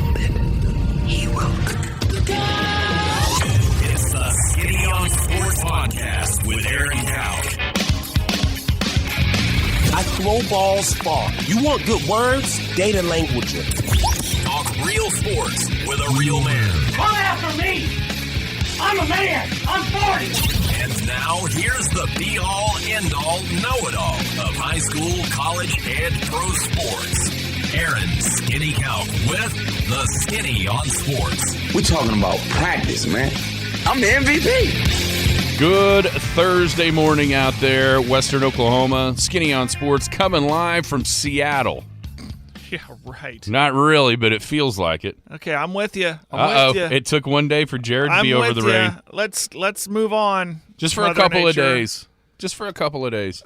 grounded. He will. It's the Skinny on Sports Podcast with Aaron Cowk. I throw balls far. You want good words? Data language. Talk real sports with a real man. Come after me! I'm a man! I'm 40! And now, here's the be-all, end-all, know-it-all of high school, college, and pro sports. Aaron Skinny Cowk with the Skinny on Sports. We're talking about practice, man. I'm the MVP. Good Thursday morning out there, Western Oklahoma. Skinny on Sports coming live from Seattle. Yeah, right. Not really, but it feels like it. Okay, I'm with you. It took one day for Jared to be over the rain. Let's move on. Just for a couple of days. Just for a couple of days.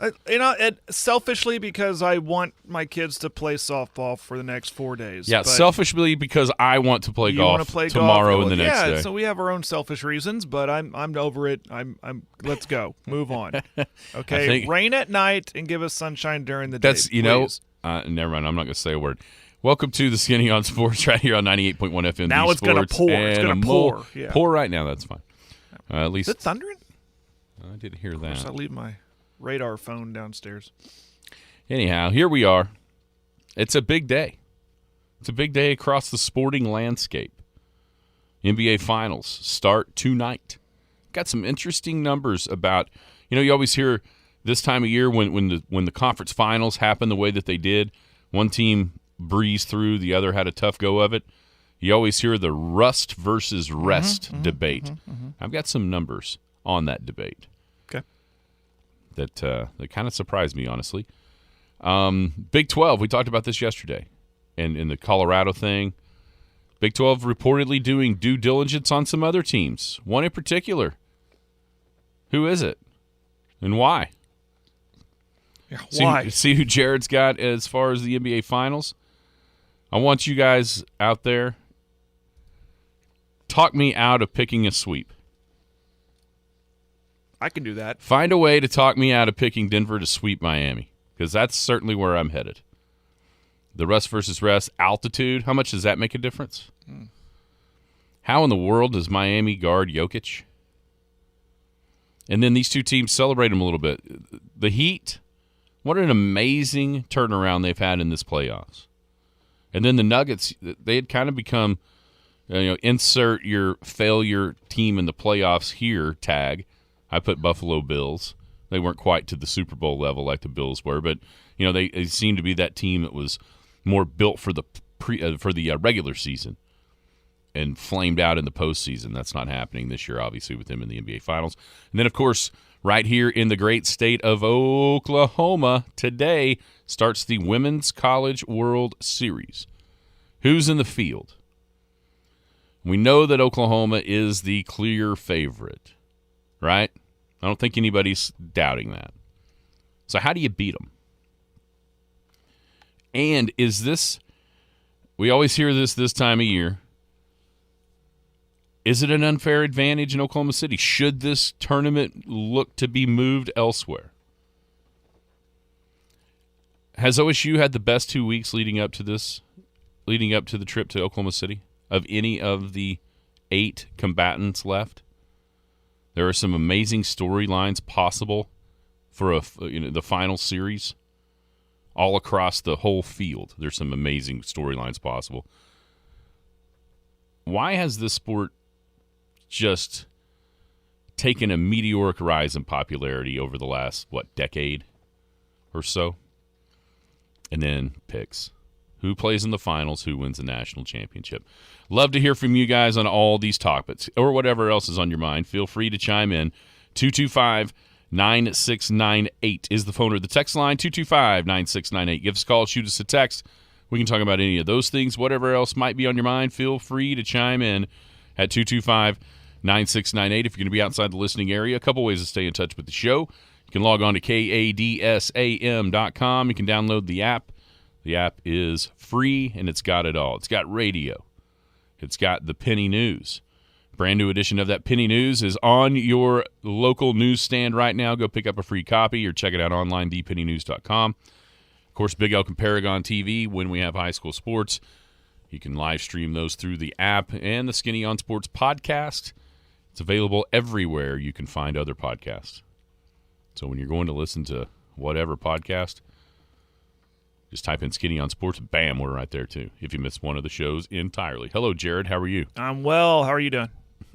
Selfishly because I want my kids to play softball for the next 4 days. Yeah, selfishly because I want to play golf tomorrow and the next day. Yeah, so we have our own selfish reasons, but I'm over it. Let's go. Move on. Okay, rain at night and give us sunshine during the day. That's never mind. I'm not going to say a word. Welcome to the Skinny on Sports right here on 98.1 FM. Now it's going to pour. It's going to pour. Yeah. Pour right now. That's fine. At least. Is it thundering? I didn't hear that. Of course, I leave my radar phone downstairs. Anyhow, here we are. It's a big day. It's a big day across the sporting landscape. NBA Finals start tonight. Got some interesting numbers about, you always hear this time of year when the conference finals happen the way that they did, one team breezed through, the other had a tough go of it. You always hear the rust versus rest debate. I've got some numbers on that debate. Okay. That kind of surprised me, honestly. Big 12, we talked about this yesterday, and in the Colorado thing. Big 12 reportedly doing due diligence on some other teams. One in particular. Who is it? And why? Yeah, why? See who Jared's got as far as the NBA Finals? I want you guys out there, talk me out of picking a sweep. I can do that. Find a way to talk me out of picking Denver to sweep Miami, because that's certainly where I'm headed. The rust versus rest, altitude, how much does that make a difference? How in the world does Miami guard Jokic? And then these two teams celebrate them a little bit. The Heat, what an amazing turnaround they've had in this playoffs. And then the Nuggets, they had kind of become, insert your failure team in the playoffs here tag. I put Buffalo Bills. They weren't quite to the Super Bowl level like the Bills were, but they seemed to be that team that was more built for the regular season and flamed out in the postseason. That's not happening this year, obviously, with them in the NBA Finals. And then, of course, right here in the great state of Oklahoma, today starts the Women's College World Series. Who's in the field? We know that Oklahoma is the clear favorite, right? I don't think anybody's doubting that. So how do you beat them? And is this, we always hear this time of year, is it an unfair advantage in Oklahoma City? Should this tournament look to be moved elsewhere? Has OSU had the best 2 weeks leading up to the trip to Oklahoma City of any of the 8 combatants left? There are some amazing storylines possible for the final series all across the whole field. There's some amazing storylines possible. Why has this sport just taken a meteoric rise in popularity over the last, decade or so? And then picks. Who plays in the finals? Who wins the national championship? Love to hear from you guys on all these topics or whatever else is on your mind. Feel free to chime in. 225-9698 is the phone or the text line. 225-9698. Give us a call. Shoot us a text. We can talk about any of those things. Whatever else might be on your mind, feel free to chime in at 225-9698. If you're going to be outside the listening area, a couple ways to stay in touch with the show. You can log on to kadsam.com. You can download the app. The app is free, and it's got it all. It's got radio. It's got the Penny News. Brand new edition of that Penny News is on your local newsstand right now. Go pick up a free copy or check it out online, thepennynews.com. Of course, Big Elk and Paragon TV when we have high school sports. You can live stream those through the app and the Skinny on Sports podcast. It's available everywhere you can find other podcasts. So when you're going to listen to whatever podcast, just type in Skinny on Sports. Bam, we're right there too. If you missed one of the shows entirely. Hello, Jared. How are you? I'm well. How are you doing?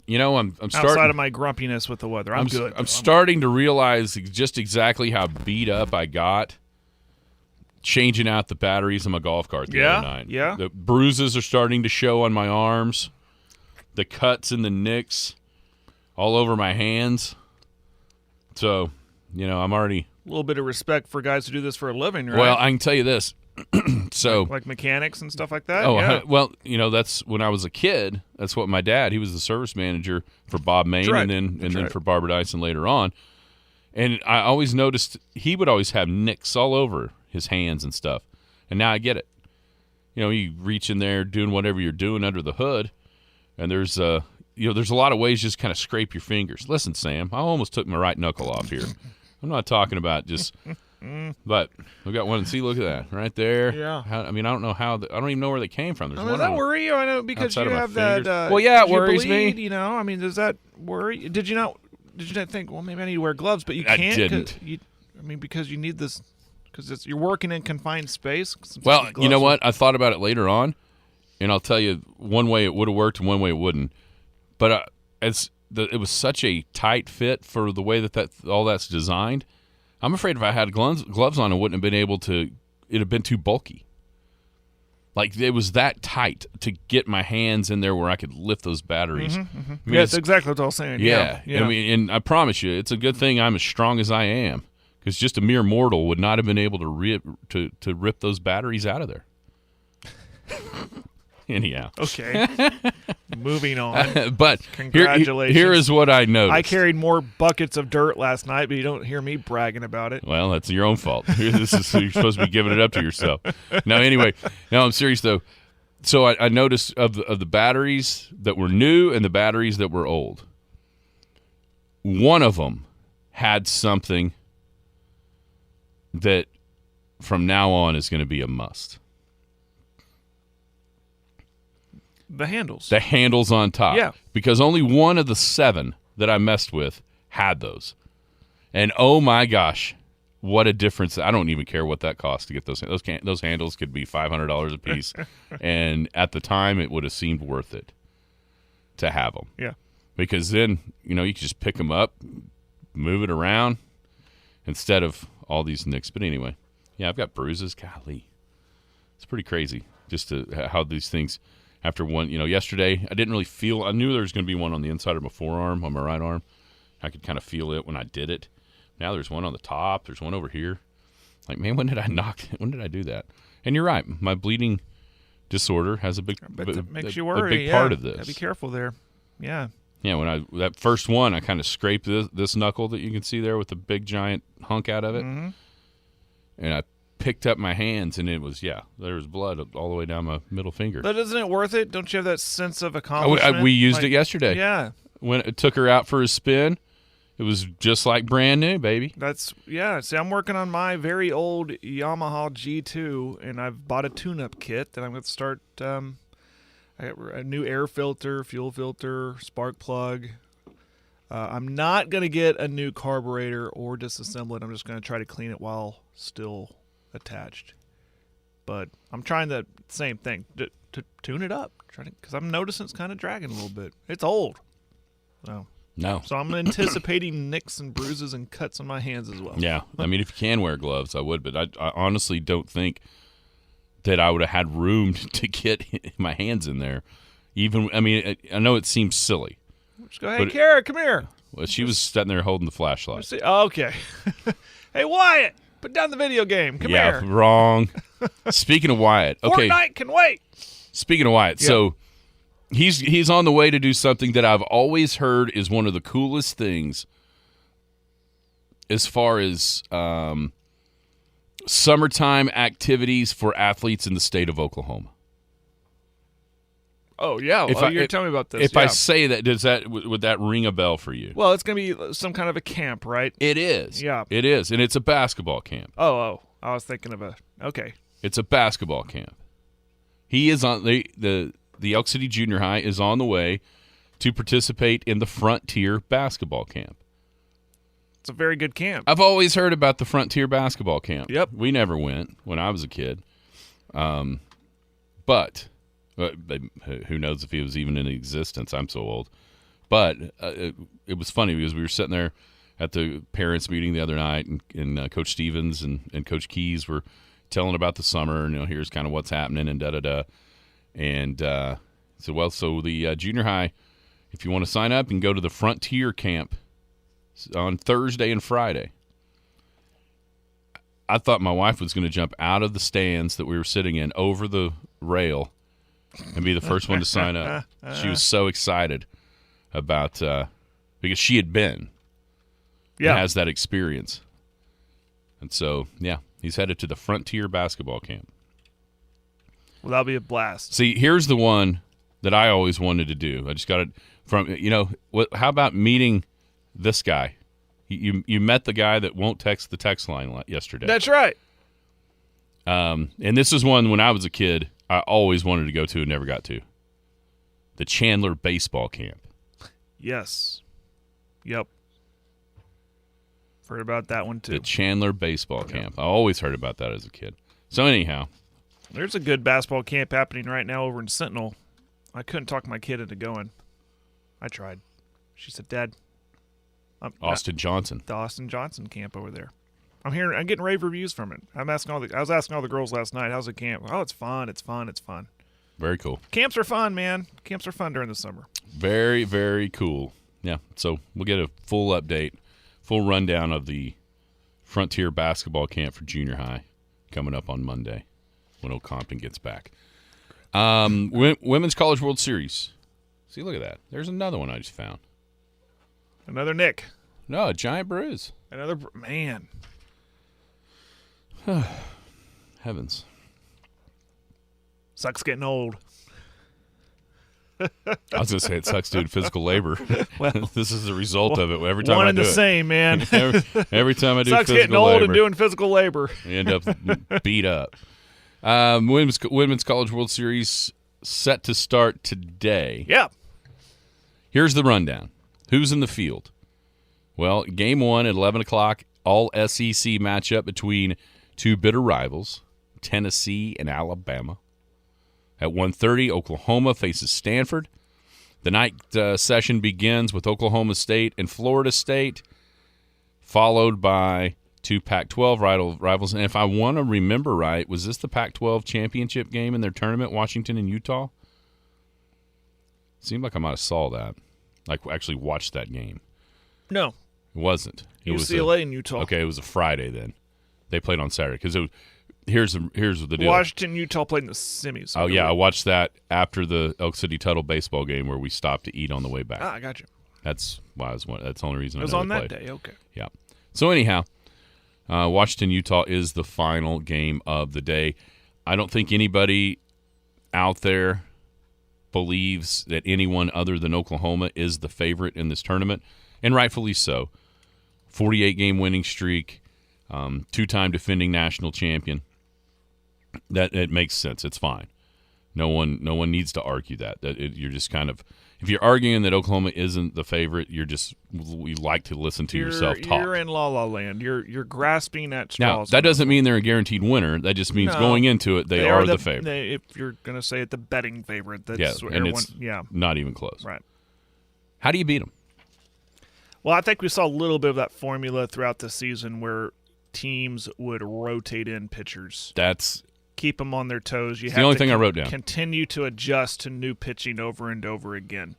You know, I'm starting. Outside of my grumpiness with the weather, I'm good. I'm starting to realize just exactly how beat up I got changing out the batteries in my golf cart the other night. Yeah. The bruises are starting to show on my arms, the cuts and the nicks all over my hands. So, you know, I'm already a little bit of respect for guys who do this for a living, right? Well, I can tell you this. So, like mechanics and stuff like that. Oh, yeah. Well, you know, that's when I was a kid. That's what my dad. He was the service manager for Bob Main, right. and then for Barbara Dyson later on. And I always noticed he would always have nicks all over his hands and stuff. And now I get it. You know, you reach in there doing whatever you're doing under the hood, and there's there's a lot of ways just kind of scrape your fingers. Listen, Sam, I almost took my right knuckle off here. I'm not talking about just, but we got one. See, look at that right there. Yeah. I don't know how. I don't even know where they came from. There's does that worry you? I know because you have that. Well, yeah, it worries bleed, me. You know, I mean, does that worry? Did you not think? Well, maybe I need to wear gloves, but you I can't. didn't. Because you need this. Because you're working in confined space. Well, you know what? I thought about it later on, and I'll tell you one way it would have worked and one way it wouldn't. But it was such a tight fit for the way that all that's designed. I'm afraid if I had gloves on, I wouldn't have been able to. It'd have been too bulky. Like it was that tight to get my hands in there where I could lift those batteries. Mm-hmm. I mean, that's exactly what I was saying. Yeah. I mean, and I promise you, it's a good thing I'm as strong as I am. Because just a mere mortal would not have been able to rip those batteries out of there. Anyhow. Okay. Moving on. But congratulations. Here is what I noticed. I carried more buckets of dirt last night, but you don't hear me bragging about it. Well, that's your own fault. You're supposed to be giving it up to yourself. Now, anyway, I'm serious though. So I noticed of the batteries that were new and the batteries that were old. One of them had something that from now on is going to be a must. The handles. The handles on top. Yeah. Because only one of the 7 that I messed with had those. And oh my gosh, what a difference. I don't even care what that cost to get those. Those handles could be $500 a piece. And at the time, it would have seemed worth it to have them. Yeah. Because then, you can just pick them up, move it around, instead of all these nicks. But anyway, yeah, I've got bruises. Golly. It's pretty crazy just how these things, after one, yesterday, I didn't really feel, I knew there was going to be one on the inside of my forearm, on my right arm. I could kind of feel it when I did it. Now there's one on the top. There's one over here. Like, man, when did I do that? And you're right. My bleeding disorder has a big, makes you worry. A big part of this. Gotta be careful there. Yeah. Yeah, that first one, I kind of scraped this knuckle that you can see there with the big giant hunk out of it. Mm-hmm. And I picked up my hands, and it was, there was blood all the way down my middle finger. But isn't it worth it? Don't you have that sense of accomplishment? We used it yesterday. Yeah. When it took her out for a spin, it was just like brand new, baby. See, I'm working on my very old Yamaha G2, and I've bought a tune-up kit that I'm going to start. I got a new air filter, fuel filter, spark plug. I'm not going to get a new carburetor or disassemble it. I'm just going to try to clean it while still attached. But I'm trying the same thing, to tune it up. Because I'm noticing it's kind of dragging a little bit. It's old. No. So I'm anticipating nicks and bruises and cuts on my hands as well. Yeah. I mean, if you can wear gloves, I would. But I honestly don't think that I would have had room to get my hands in there. I know it seems silly. Just go, hey, Kara, come here. Well, she was sitting there holding the flashlight. Oh, okay. Hey, Wyatt, put down the video game. Come here. Yeah, wrong. Speaking of Wyatt. Okay. Fortnite can wait. Speaking of Wyatt, so he's on the way to do something that I've always heard is one of the coolest things as far as summertime activities for athletes in the state of Oklahoma. Oh, yeah. You're telling me about this. If I say that, would that ring a bell for you? Well, it's going to be some kind of a camp, right? It is. Yeah. It is, and it's a basketball camp. Oh. I was thinking of okay. It's a basketball camp. He is on the Elk City Junior High is on the way to participate in the Frontier basketball camp. It's a very good camp. I've always heard about the Frontier basketball camp. Yep. We never went when I was a kid. But who knows if he was even in existence? I'm so old. But it was funny because we were sitting there at the parents' meeting the other night, and Coach Stevens and Coach Keys were telling about the summer, and here's kind of what's happening and da-da-da. And so the junior high, if you want to sign up, you can go to the Frontier camp on Thursday and Friday. I thought my wife was going to jump out of the stands that we were sitting in over the rail and be the first one to sign up. She was so excited about because she had been and has that experience. And so, yeah, he's headed to the Frontier basketball camp. Well, that'll be a blast. See, here's the one that I always wanted to do. I just got it from, how about meeting this guy? You met the guy that won't text the text line yesterday. That's right. And this is one when I was a kid I always wanted to go to and never got to. The Chandler baseball camp. Yes. Yep. Heard about that one too. The Chandler baseball camp. I always heard about that as a kid. So anyhow. There's a good basketball camp happening right now over in Sentinel. I couldn't talk my kid into going. I tried. She said, Dad. Austin Johnson. The Austin Johnson camp over there. I'm getting rave reviews from it. I was asking all the girls last night, how's the camp? Oh, it's fun. It's fun. It's fun. Very cool. Camps are fun, man. Camps are fun during the summer. Very, very cool. Yeah. So we'll get a full update, full rundown of the Frontier basketball camp for junior high coming up on Monday when Old Compton gets back. Women's College World Series. See, look at that. There's another one I just found. Another Nick. No, a giant bruise. Another man. Heavens. Sucks getting old. I was going to say it sucks doing physical labor. Well, this is the result of it. Every time one I and do the it. same, man. every time I do sucks physical getting old labor, and doing physical labor. you end up beat up. Women's College World Series set to start today. Yeah. Here's the rundown. Who's in the field? Well, game 1 at 11 o'clock, all SEC matchup between two bitter rivals, Tennessee and Alabama. At 1:30, Oklahoma faces Stanford. The night session begins with Oklahoma State and Florida State, followed by two Pac-12 rivals. And if I want to remember right, was this the Pac-12 championship game in their tournament, Washington and Utah? Seemed like I might have saw that. Like, actually watched that game. No. It wasn't. It UCLA and Utah. Okay, it was a Friday then. They played on Saturday. Because here's the deal. Washington, Utah played in the semis. Oh, yeah. I watched that after the Elk City Tuttle baseball game where we stopped to eat on the way back. I got you. That's why that's the only reason I know it was on they that played. day. Okay. Yeah. So anyhow, Washington, Utah is the final game of the day. I don't think anybody out there believes that anyone other than Oklahoma is the favorite in this tournament, and rightfully so. 48-game winning streak, two-time defending national champion. That it makes sense. It's fine. No one needs to argue that. You're just kind of, if you're arguing that Oklahoma isn't the favorite, you like to listen to yourself talk. You're in la-la land. You're grasping at straws. Now, that doesn't mean they're a guaranteed winner. That just means going into it, they are the favorite. If you're going to say it, the betting favorite. That's and it's not even close. Right. How do you beat them? Well, I think we saw a little bit of that formula throughout the season where teams would rotate in pitchers. Keep them on their toes. It's the only thing I wrote down. Continue to adjust to new pitching over and over again,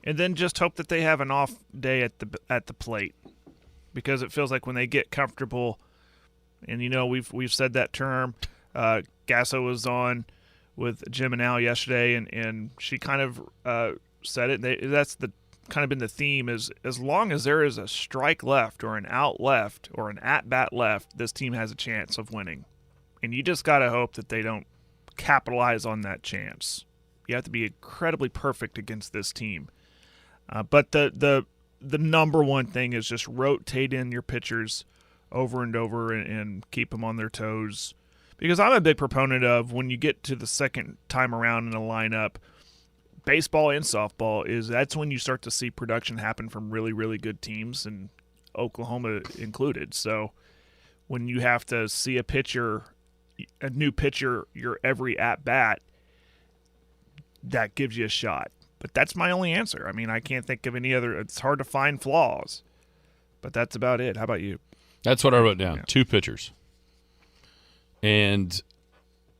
and then just hope that they have an off day at the plate, because it feels like when they get comfortable, and we've said that term. Gasso was on with Jim and Al yesterday, and she kind of said it. That's kind of been the theme: is as long as there is a strike left or an out left or an at bat left, this team has a chance of winning. And you just got to hope that they don't capitalize on that chance. You have to be incredibly perfect against this team. But the number one thing is just rotate in your pitchers over and over and keep them on their toes. Because I'm a big proponent of when you get to the second time around in a lineup, baseball and softball, that's when you start to see production happen from really, really good teams, and Oklahoma included. So when you have to see a new pitcher, your every at-bat, that gives you a shot. But that's my only answer. I mean, I can't think of any other. It's hard to find flaws, but that's about it. How about you? That's what I wrote down. Yeah. 2 pitchers. And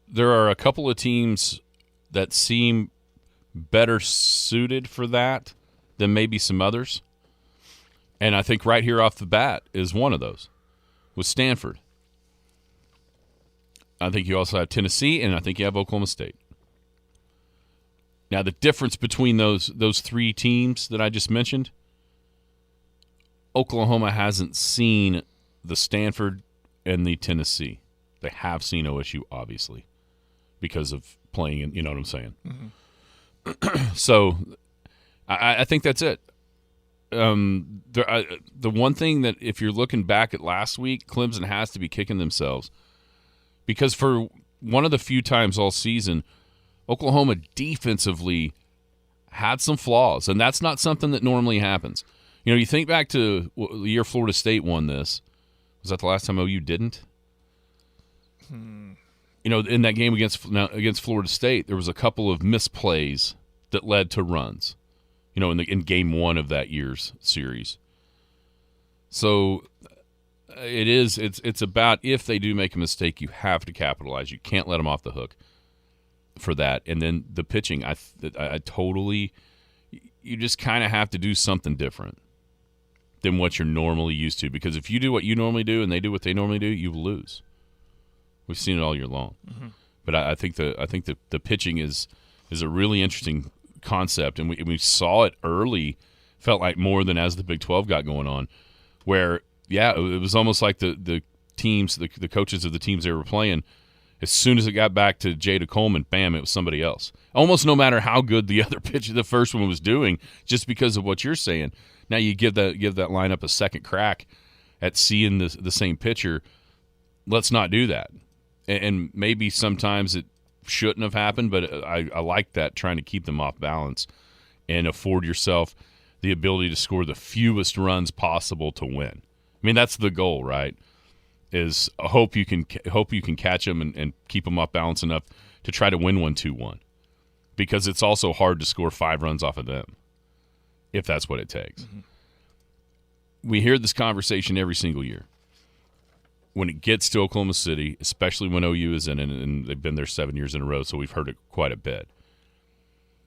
there are a couple of teams that seem better suited for that than maybe some others. And I think right here off the bat is one of those with Stanford. I think you also have Tennessee, and I think you have Oklahoma State. Now, the difference between those 3 teams that I just mentioned, Oklahoma hasn't seen the Stanford and the Tennessee. They have seen OSU, obviously, because of playing in, you know what I'm saying? Mm-hmm. So I think that's it. The one thing that if you're looking back at last week, Clemson has to be kicking themselves because for one of the few times all season, Oklahoma defensively had some flaws, and that's not something that normally happens. You know, you think back to the year Florida State won this. Was that the last time OU didn't? You know, in that game against Florida State, there was a couple of misplays that led to runs. You know, in game 1 of that year's series. So it's about if they do make a mistake, you have to capitalize. You can't let them off the hook for that. And then the pitching, I totally, you just kind of have to do something different than what you're normally used to. Because if you do what you normally do and they do what they normally do, you lose. We've seen it all year long. Mm-hmm. But I think the pitching is a really interesting concept, and we saw it early, felt like more than as the Big 12 got going on, where, yeah, it was almost like the teams, the coaches of the teams they were playing, as soon as it got back to Jada Coleman, bam, it was somebody else. Almost no matter how good the other pitcher, the first one was doing, just because of what you're saying. Now you give that lineup a second crack at seeing the same pitcher. Let's not do that. And maybe sometimes it shouldn't have happened, but I like that, trying to keep them off balance and afford yourself the ability to score the fewest runs possible to win. I mean, that's the goal, right? Is hope you can catch them and keep them off balance enough to try to win 1-2-1, because it's also hard to score 5 runs off of them if that's what it takes. Mm-hmm. We hear this conversation every single year. When it gets to Oklahoma City, especially when OU is in it, and they've been there 7 years in a row, so we've heard it quite a bit.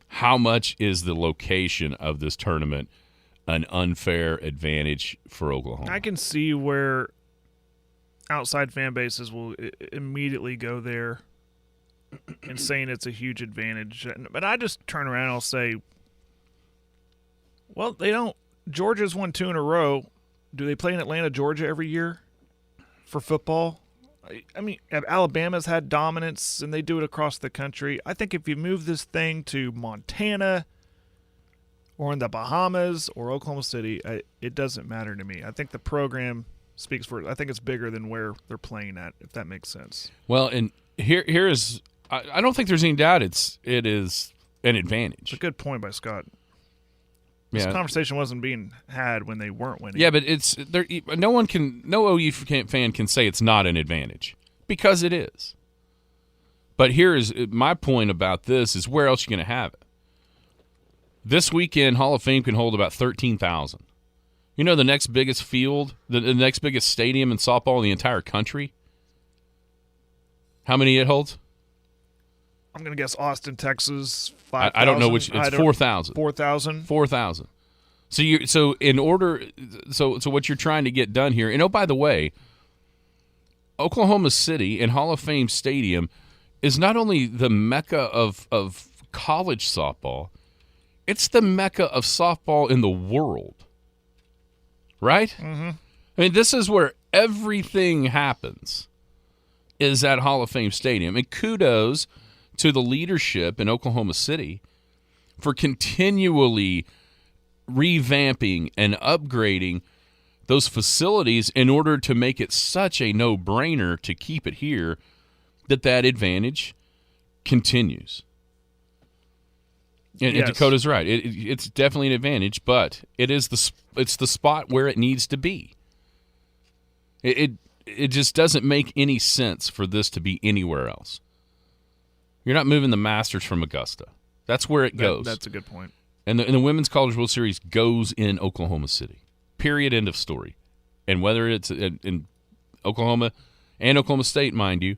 How much is the location of this tournament an unfair advantage for Oklahoma? I can see where outside fan bases will immediately go there and saying it's a huge advantage. But I just turn around and I'll say, well, they don't. Georgia's won 2 in a row. Do they play in Atlanta, Georgia every year for football? I mean, Alabama's had dominance, and they do it across the country. I think if you move this thing to Montana or in the Bahamas or Oklahoma City, it doesn't matter to me. I think the program speaks for it. I think it's bigger than where they're playing at, if that makes sense. Well, and here is – I don't think there's any doubt it is an advantage. It's a good point by Scott. This conversation wasn't being had when they weren't winning. Yeah, but it's there. No OU fan can say it's not an advantage, because it is. But here is my point about this: is where else are you going to have it? This weekend, Hall of Fame can hold about 13,000. You know the next biggest field, the next biggest stadium in softball in the entire country. How many it holds? I'm going to guess Austin, Texas, 5,000. I don't know which. It's 4,000. 4,000? 4,000. So what you're trying to get done here, and oh, by the way, Oklahoma City and Hall of Fame Stadium is not only the mecca of college softball, it's the mecca of softball in the world. Right? Mm-hmm. I mean, this is where everything happens, is at Hall of Fame Stadium. And kudos to the leadership in Oklahoma City for continually revamping and upgrading those facilities in order to make it such a no-brainer to keep it here, that advantage continues. And Yes. Dakota's right. It's definitely an advantage, but it's the spot where it needs to be. It just doesn't make any sense for this to be anywhere else. You're not moving the Masters from Augusta. That's where it goes. That's a good point. And the Women's College World Series goes in Oklahoma City. Period. End of story. And whether it's in Oklahoma and Oklahoma State, mind you,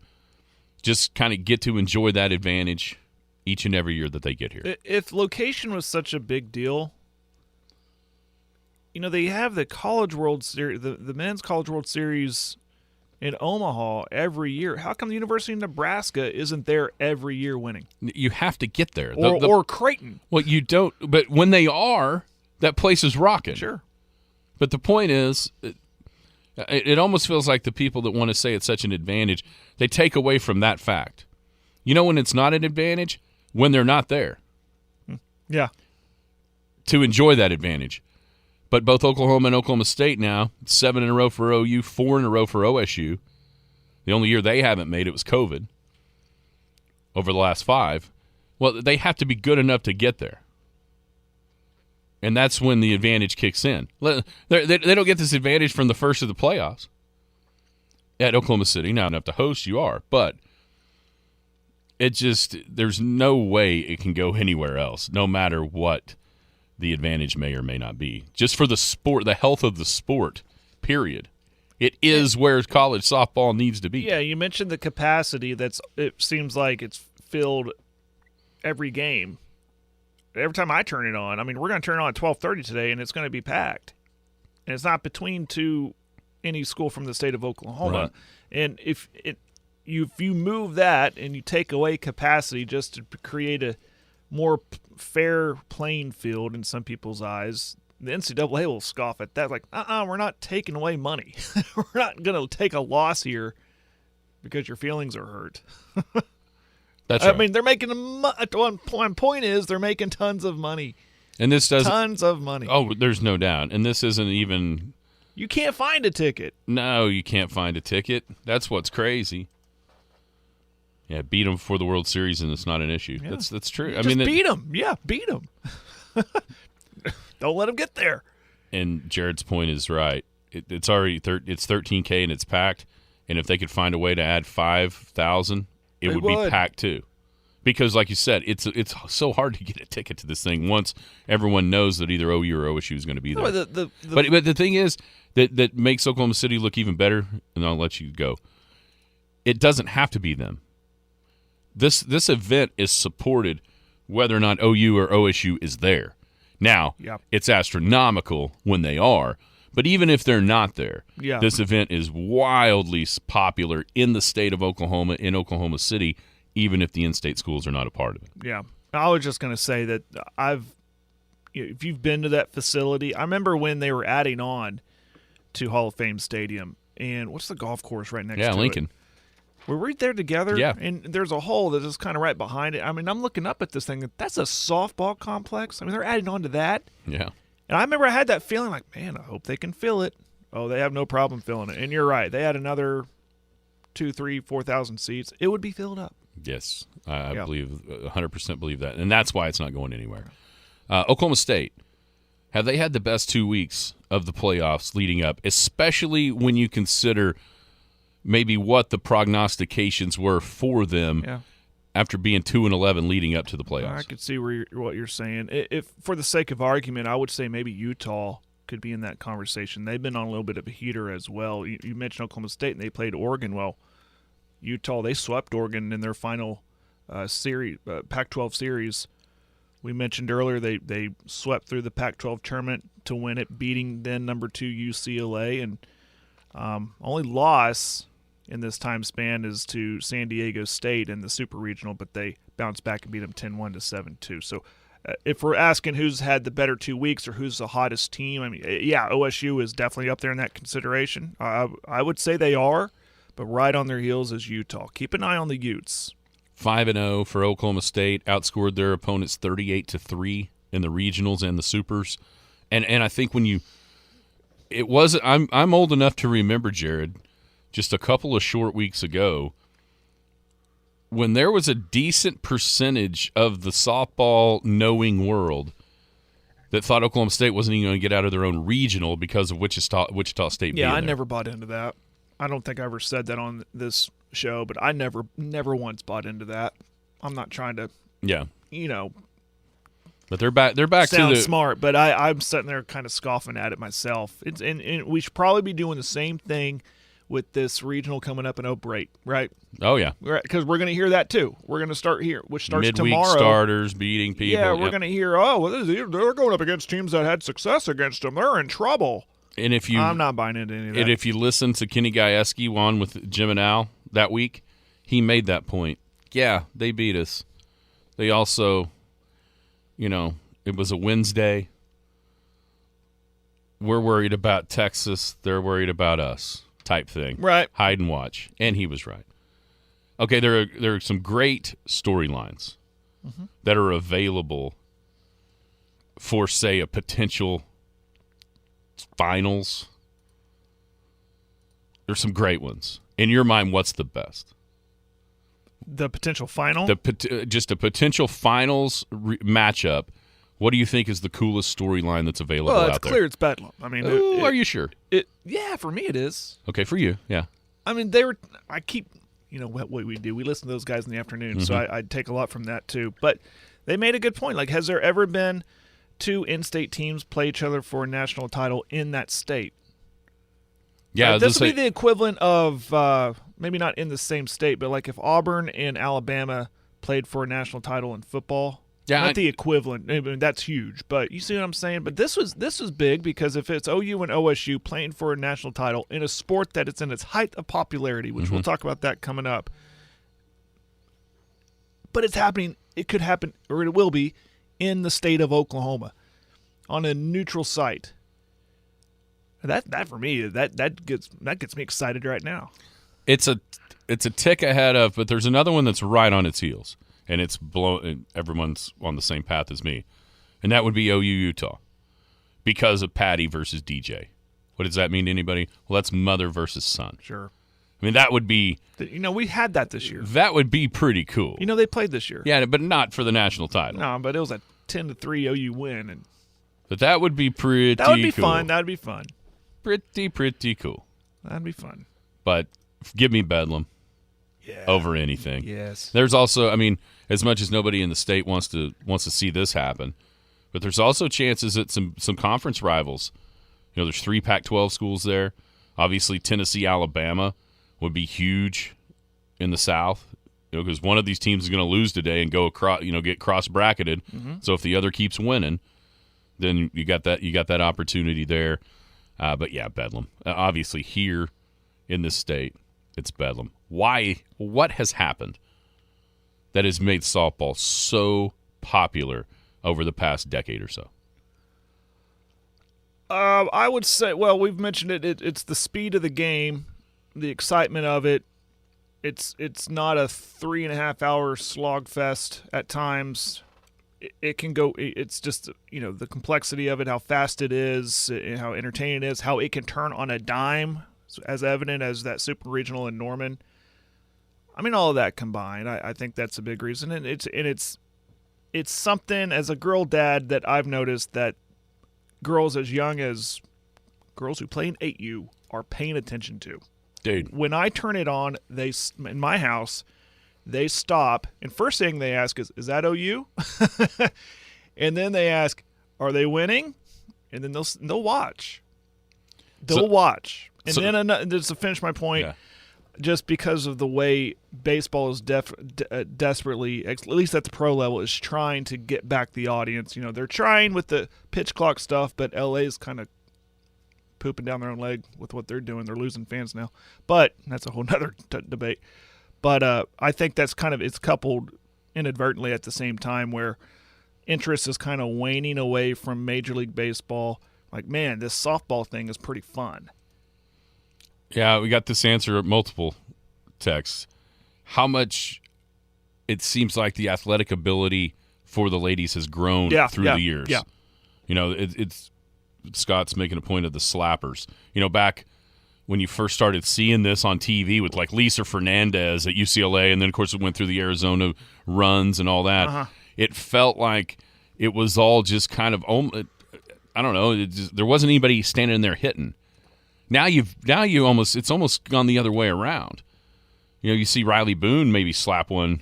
just kind of get to enjoy that advantage each and every year that they get here. If location was such a big deal, they have the College World Series, the Men's College World Series in Omaha every year. How come the University of Nebraska isn't there every year winning? You have to get there. Or Creighton. Well, you don't. But when they are, that place is rocking. Sure. But the point is, it almost feels like the people that want to say it's such an advantage, they take away from that fact. You know when it's not an advantage? When they're not there. Yeah. To enjoy that advantage. But both Oklahoma and Oklahoma State now, 7 in a row for OU, 4 in a row for OSU. The only year they haven't made it was COVID over the last 5. Well, they have to be good enough to get there. And that's when the advantage kicks in. They don't get this advantage from the first of the playoffs at Oklahoma City. Now, enough to host, you are. But there's no way it can go anywhere else, no matter what the advantage may or may not be. Just for the sport, the health of the sport, period. It is where college softball needs to be. Yeah, you mentioned the capacity. It seems like it's filled every game. Every time I turn it on, we're going to turn it on at 12:30 today, and it's going to be packed. And it's not between any school from the state of Oklahoma. Right. And if you move that and you take away capacity just to create a more fair playing field in some people's eyes, the NCAA will scoff at that. Like, we're not taking away money. We're not going to take a loss here because your feelings are hurt. That's right. They're making one point is they're making tons of money. And this doesn't tons of money. Oh, there's no doubt. And this isn't even. You can't find a ticket. No, you can't find a ticket. That's what's crazy. Yeah, beat them for the World Series, and it's not an issue. Yeah. That's true. Beat them. Yeah, beat them. Don't let them get there. And Jared's point is right. It's already it's 13K and it's packed. And if they could find a way to add 5,000, it would be packed too. Because, like you said, it's so hard to get a ticket to this thing once everyone knows that either OU or OSU is going to be there. But the thing is that makes Oklahoma City look even better, and I'll let you go. It doesn't have to be them. This event is supported whether or not OU or OSU is there. Now, It's astronomical when they are, but even if they're not there, this event is wildly popular in the state of Oklahoma, in Oklahoma City, even if the in-state schools are not a part of it. Yeah. I was just going to say that if you've been to that facility, I remember when they were adding on to Hall of Fame Stadium, and what's the golf course right next to it? Yeah, Lincoln. We're right there together, yeah. And there's a hole that is kind of right behind it. I'm looking up at this thing. That's a softball complex. They're adding on to that. Yeah. And I remember I had that feeling like, man, I hope they can fill it. Oh, they have no problem filling it. And you're right. They had another 2,000, 3,000, 4,000 seats. It would be filled up. Yes, I believe 100% believe that. And that's why it's not going anywhere. Oklahoma State, have they had the best 2 weeks of the playoffs leading up, especially when you consider maybe what the prognostications were for them after being 2-11 leading up to the playoffs? I could see what you're saying. If for the sake of argument, I would say maybe Utah could be in that conversation. They've been on a little bit of a heater as well. You mentioned Oklahoma State, and they played Oregon. Well, Utah, they swept Oregon in their final series, Pac-12 series. We mentioned earlier they swept through the Pac-12 tournament to win it, beating then number 2 UCLA, and only loss in this time span is to San Diego State in the Super Regional, but they bounced back and beat them 10-1 to 7-2. So if we're asking who's had the better 2 weeks or who's the hottest team, OSU is definitely up there in that consideration. I would say they are, but right on their heels is Utah. Keep an eye on the Utes. 5-0 for Oklahoma State, outscored their opponents 38-3 in the regionals and the supers. And I think when I'm old enough to remember, Jared, just a couple of short weeks ago, when there was a decent percentage of the softball knowing world that thought Oklahoma State wasn't even going to get out of their own regional because of Wichita State being Yeah, I there. never bought into that. I don't think I ever said that on this show, but I never once bought into that. I'm not trying to, Yeah. But they're back to sound the smart, but I'm sitting there kind of scoffing at it myself. And we should probably be doing the same thing with this regional coming up in Oak-Brate, right? Oh yeah. Because we're going to hear that too. We're going to start here, which starts midweek tomorrow. starters beating people. Yeah, we're going to hear, they're going up against teams that had success against them. They're in trouble. And if you, I'm not buying into any of that. And if you listen to Kenny Gajewski on with Jim and Al that week, he made that point. Yeah, they beat us. They also, it was a Wednesday. We're worried about Texas. They're worried about us type thing. Right. Hide and watch. And he was right. Okay, there are some great storylines that are available for, say, a potential finals. There's some great ones. In your mind, what's the best? The potential final? Just a potential finals matchup. What do you think is the coolest storyline that's available out there? Well, it's clear it's Bedlam. I mean, are you sure? Yeah, for me it is. Okay, for you, yeah. I mean, I keep, what we do. We listen to those guys in the afternoon, so I take a lot from that too. But they made a good point. Like, has there ever been two in-state teams play each other for a national title in that state? Yeah, this would be the equivalent of maybe not in the same state, but like if Auburn and Alabama played for a national title in football. Yeah, not the equivalent. I mean, that's huge, but you see what I'm saying? But this was big because if it's OU and OSU playing for a national title in a sport that it's in its height of popularity, which we'll talk about that coming up. But it's happening. It could happen, or it will be, in the state of Oklahoma, on a neutral site. That for me, that gets me excited right now. It's a tick ahead of, but there's another one that's right on its heels. And it's everyone's on the same path as me. And that would be OU Utah because of Patty versus DJ. What does that mean to anybody? Well, that's mother versus son. Sure. I mean, that would be... we had that this year. That would be pretty cool. They played this year. Yeah, but not for the national title. No, but it was a 10-3 OU win. But that would be pretty cool. That would be fun. That would be fun. Pretty cool. That'd be fun. But give me Bedlam. Yeah. Over anything. Yes. There's also, as much as nobody in the state wants to see this happen, but there's also chances that some conference rivals. There's 3 Pac-12 schools there. Obviously, Tennessee, Alabama would be huge in the South. Because one of these teams is going to lose today and go across, get cross-bracketed. Mm-hmm. So if the other keeps winning, then you got that opportunity there. But yeah, Bedlam. Obviously, here in this state, it's Bedlam. Why? What has happened that has made softball so popular over the past decade or so? I would say, well, we've mentioned it. It's the speed of the game, the excitement of it. It's not a 3.5-hour slog fest at times. It can go. It's just the complexity of it, how fast it is, how entertaining it is, how it can turn on a dime, as evident as that super regional in Norman. All of that combined, I think that's a big reason, and it's something as a girl dad that I've noticed that girls as young as girls who play in 8U are paying attention to. Dude, when I turn it on, in my house, they stop, and first thing they ask is that OU? And then they ask, are they winning? And then they'll watch. They'll watch. And then just to finish my point. Yeah. Just because of the way baseball is desperately, at least at the pro level, is trying to get back the audience. They're trying with the pitch clock stuff, but LA's kind of pooping down their own leg with what they're doing. They're losing fans now. But that's a whole nother debate. But I think that's it's coupled inadvertently at the same time where interest is kind of waning away from Major League Baseball. Like, man, this softball thing is pretty fun. Yeah, we got this answer at multiple texts. How much it seems like the athletic ability for the ladies has grown through the years. Yeah. It's Scott's making a point of the slappers. Back when you first started seeing this on TV with like Lisa Fernandez at UCLA, and then of course it went through the Arizona runs and all that. It felt like it was all just kind of, I don't know, there wasn't anybody standing there hitting. Now it's almost gone the other way around. You see Riley Boone maybe slap one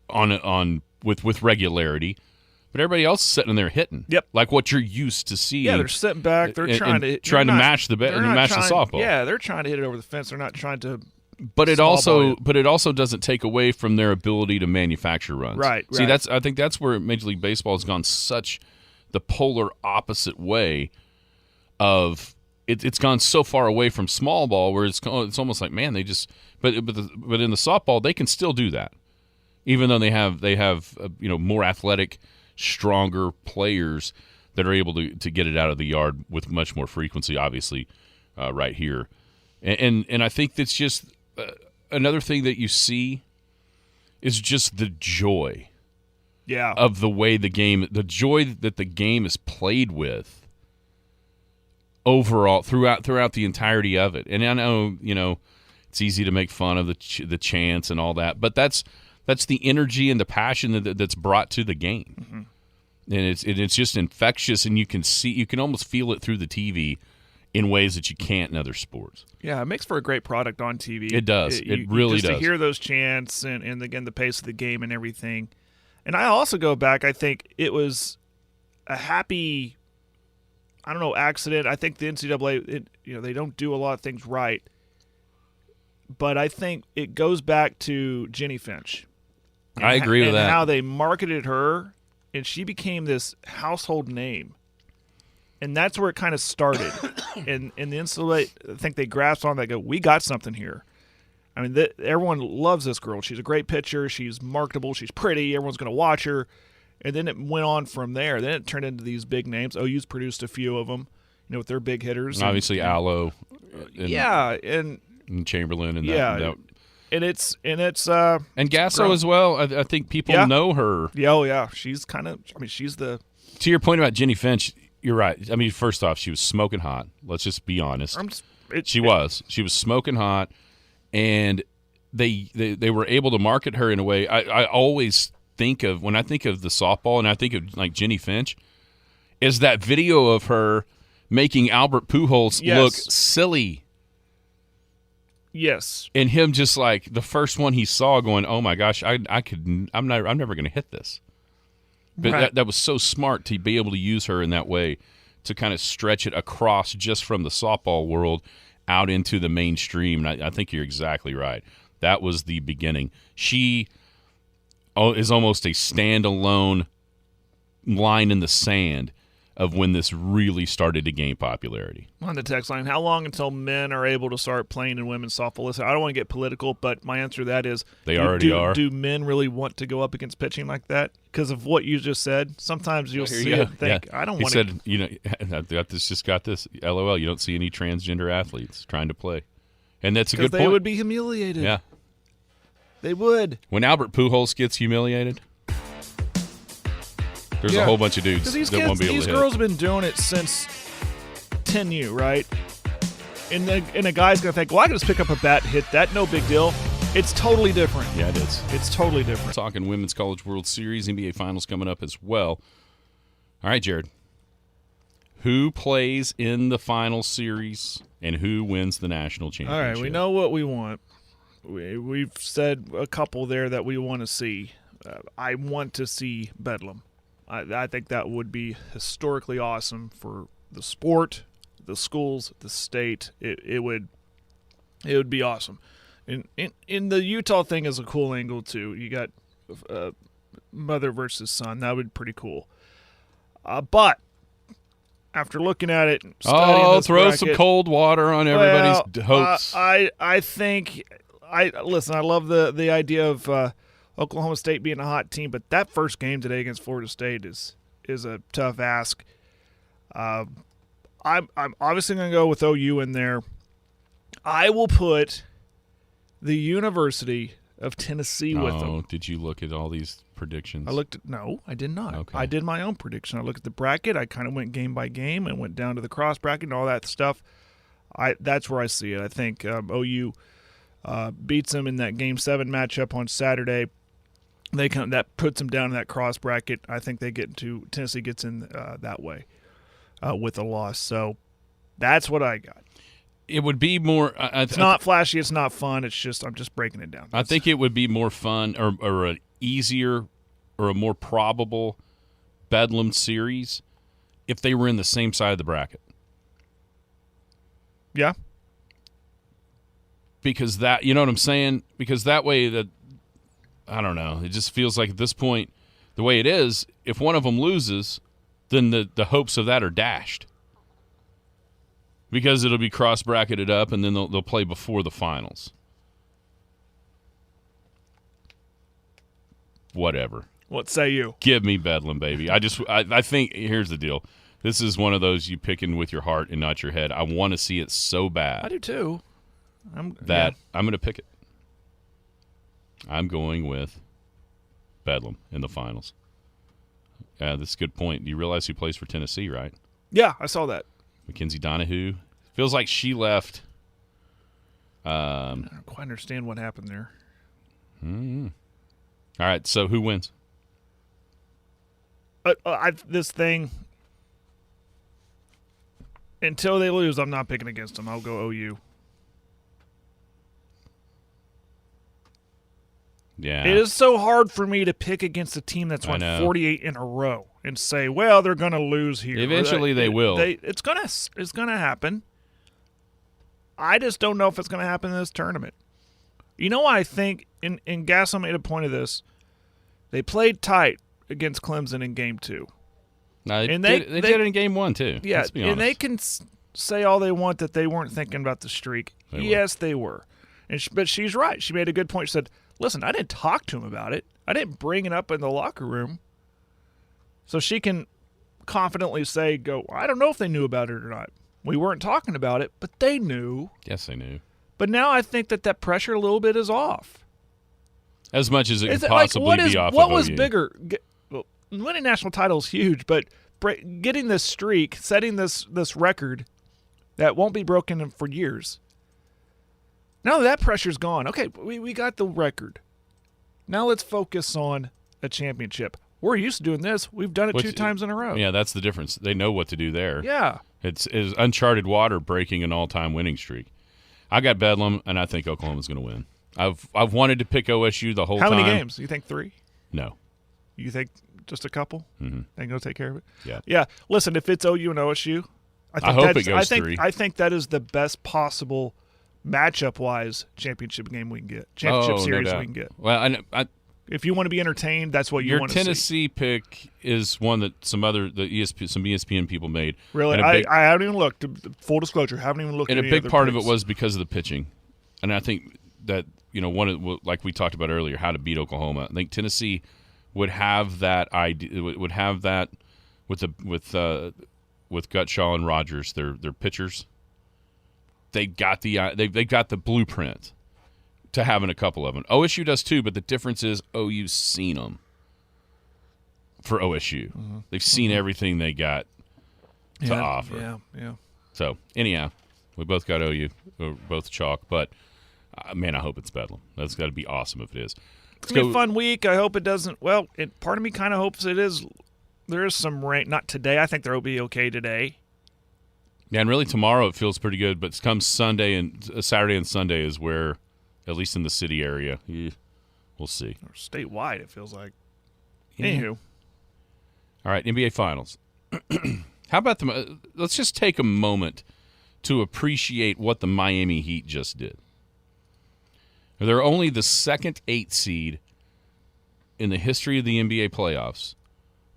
on with regularity, but everybody else is sitting there hitting. Yep, like what you're used to seeing. Yeah, they're sitting back. They're trying to match the softball. Yeah, they're trying to hit it over the fence. They're not trying to. But it also doesn't take away from their ability to manufacture runs. Right. See, I think that's where Major League Baseball has gone such the polar opposite way of it's gone so far away from small ball where it's almost like, man, they just but in the softball they can still do that, even though they have more athletic, stronger players that are able to get it out of the yard with much more frequency. Obviously, right here, and I think that's just another thing that you see is just the joy. Yeah. Of the way the joy that the game is played with overall throughout the entirety of it. And I know, it's easy to make fun of the chants and all that, but that's the energy and the passion that's brought to the game. And it's just infectious, and you can almost feel it through the TV in ways that you can't in other sports. Yeah, it makes for a great product on TV. It does. It really does. To hear those chants and again the pace of the game and everything. And I also go back, I think it was a happy, accident. I think the NCAA, they don't do a lot of things right. But I think it goes back to Jenny Finch. I agree with that. And how they marketed her, and she became this household name. And that's where it kind of started. and the NCAA, I think they grasped on that, go, we got something here. I mean, everyone loves this girl. She's a great pitcher. She's marketable. She's pretty. Everyone's going to watch her. And then it went on from there. Then it turned into these big names. OU's produced a few of them, with their big hitters. And obviously, Allo. And Chamberlain and that. And it's and Gasso as well. I think people know her. Yeah, oh yeah. She's she's the. To your point about Jenny Finch, you're right. I mean, first off, she was smoking hot. Let's just be honest. She was smoking hot. And they were able to market her in a way. I always think of, when I think of the softball and I think of like Jenny Finch, is that video of her making Albert Pujols look silly. Yes. And him just like the first one he saw going, oh my gosh, I'm never going to hit this. But that was so smart to be able to use her in that way to kind of stretch it across just from the softball world out into the mainstream. And I think you're exactly right. That was the beginning. She is almost a standalone line in the sand of when this really started to gain popularity. On the text line, how long until men are able to start playing in women's softball? Listen, I don't want to get political, but my answer to that is they already are. Do men really want to go up against pitching like that? Because of what you just said, sometimes you'll see it and think, I don't want to. He said, I've got this. LOL, you don't see any transgender athletes trying to play. And that's a good point. Because they would be humiliated. Yeah. They would. When Albert Pujols gets humiliated, there's a whole bunch of dudes that won't be able to hit. These girls have been doing it since 10U, right? And a guy's going to think, well, I can just pick up a bat and hit that. No big deal. It's totally different. Yeah, it is. It's totally different. Talking Women's College World Series, NBA Finals coming up as well. All right, Jared. Who plays in the final series and who wins the national championship? All right, we know what we want. We've said a couple there that we want to see. I want to see Bedlam. I think that would be historically awesome for the sport, the schools, the state. It would be awesome. In the Utah thing is a cool angle too. You got mother versus son. That would be pretty cool. But after looking at it, studying this throw bracket, some cold water on everybody's hopes. I think I love the idea of Oklahoma State being a hot team, but that first game today against Florida State is a tough ask. I'm obviously going to go with OU in there. I will put the University of Tennessee with them. Did you look at all these predictions? No, I did not. Okay. I did my own prediction. I looked at the bracket. I kind of went game by game and went down to the cross bracket and all that stuff. That's where I see it. I think OU beats them in that Game 7 matchup on Saturday. That puts them down in that cross bracket. I think Tennessee gets in that way with a loss. So that's what I got. It would be more. It's not flashy. It's not fun. It's just I'm just breaking it down. I think it would be more fun or an easier or a more probable Bedlam series if they were in the same side of the bracket. Yeah. Because that, you know what I'm saying? Because that way that, I don't know, it just feels like at this point, the way it is, if one of them loses, then the hopes of that are dashed. Because it'll be cross-bracketed up, and then they'll play before the finals. Whatever. What say you? Give me Bedlam, baby. I think, here's the deal. This is one of those you picking with your heart and not your head. I want to see it so bad. I do too. I'm going to pick it. I'm going with Bedlam in the finals. That's a good point. You realize who plays for Tennessee, right? Yeah, I saw that. Mackenzie Donahue. Feels like she left. I don't quite understand what happened there. All right, so who wins? This thing, until they lose, I'm not picking against them. I'll go OU. Yeah. It is so hard for me to pick against a team that's won 48 in a row and say, well, they're going to lose here. Eventually they will. It's gonna happen. I just don't know if it's going to happen in this tournament. You know what I think, and Gasso made a point of this, they played tight against Clemson in Game 2. No, they did it in Game 1, too. Yeah, Let's be honest. and they can say all they want that they weren't thinking about the streak. Yes, they were. But she's right. She made a good point. She said, listen, I didn't talk to him about it. I didn't bring it up in the locker room. So she can confidently say, I don't know if they knew about it or not. We weren't talking about it, but they knew. Yes, they knew. But now I think that pressure a little bit is off. As much as it could possibly be off what of was OU. bigger? Winning national title is huge, but getting this streak, setting this record that won't be broken for years. Now that pressure's gone. Okay, we got the record. Now let's focus on a championship. We're used to doing this. We've done it 2 times in a row. Yeah, that's the difference. They know what to do there. Yeah. It's uncharted water breaking an all-time winning streak. I got Bedlam, and I think Oklahoma's going to win. I've wanted to pick OSU the whole time. How many games? You think 3? No. You think just a couple? Mm-hmm. They can go take care of it? Yeah. Yeah. Listen, if it's OU and OSU, I hope it goes 3. I think that is the best possible matchup-wise championship game we can get. Championship series we can get. Well, if you want to be entertained, that's what you want to see. Your Tennessee pick is one that some ESPN people made. Really? I haven't even looked. Full disclosure, haven't even looked at and any a big part picks. of it was because of the pitching. And I think that, like we talked about earlier, how to beat Oklahoma. I think Tennessee would have that idea. Would have that with Gutshaw and Rogers, their pitchers. They got the blueprint to having a couple of them. OSU does too, but the difference is OU's seen them for OSU. Mm-hmm. They've seen everything they got to offer. Yeah. So anyhow, we both got OU, we're both chalk, but man, I hope it's Bedlam. That's got to be awesome if it is. It's going to be a fun week. I hope it doesn't. Well, part of me kind of hopes it is. There is some rain. Not today. I think there will be okay today. Yeah, and really tomorrow it feels pretty good, but come Sunday and Saturday and Sunday is where, at least in the city area, we'll see. Or statewide, it feels like. Yeah. Anywho. All right, NBA Finals. How about let's just take a moment to appreciate what the Miami Heat just did. They're only the second 8 seed in the history of the NBA playoffs